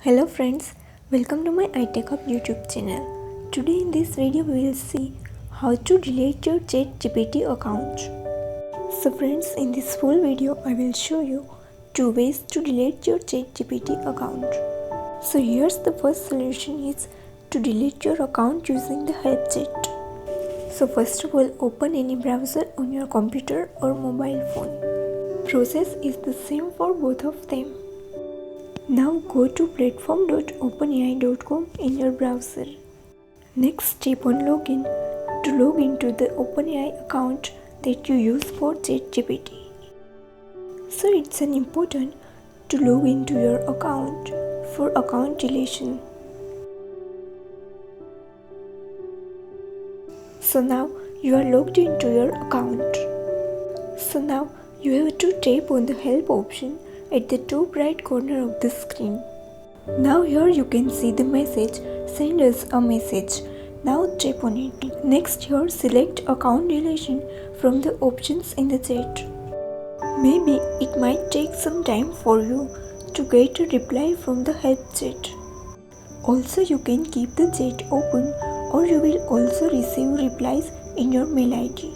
Hello friends, welcome to my iTechHub YouTube channel. Today in this video we will see how to delete your ChatGPT account. So friends, in this full video I will show you 2 ways to delete your ChatGPT account. So here's the first solution is to delete your account using the help chat. So first of all, open any browser on your computer or mobile phone. Process is the same for both of them. Now go to platform.openai.com in your browser. Next, tap on login to log into the OpenAI account that you use for ChatGPT. So it's important to log into your account for account deletion. So now you are logged into your account. So now you have to tap on the help option at the top right corner of the screen. Now here you can see the message, send us a message. Now tap on it. Next here select account deletion from the options in the chat. Maybe it might take some time for you to get a reply from the help chat. Also you can keep the chat open or you will also receive replies in your mail ID.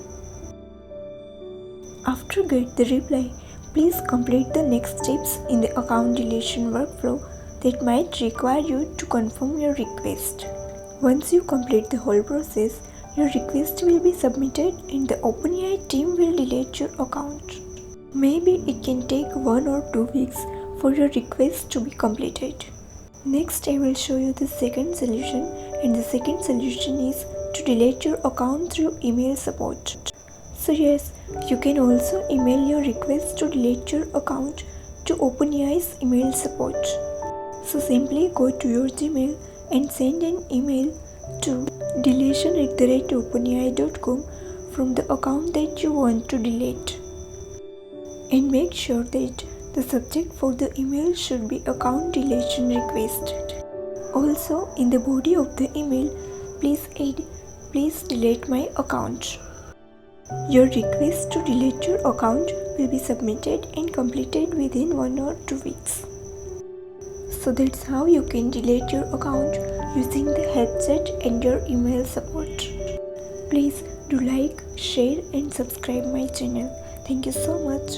After get the reply, please complete the next steps in the account deletion workflow that might require you to confirm your request. Once you complete the whole process, your request will be submitted and the OpenAI team will delete your account. Maybe it can take 1 or 2 weeks for your request to be completed. Next, I will show you the second solution, and the second solution is to delete your account through email support. So yes, you can also email your request to delete your account to OpenAI's email support. So simply go to your Gmail and send an email to deletion@openai.com from the account that you want to delete. And make sure that the subject for the email should be account deletion request. Also, in the body of the email, please add, "Please delete my account." Your request to delete your account will be submitted and completed within 1 or 2 weeks. So that's how you can delete your account using the help chat and your email support. Please do like, share and subscribe my channel. Thank you so much.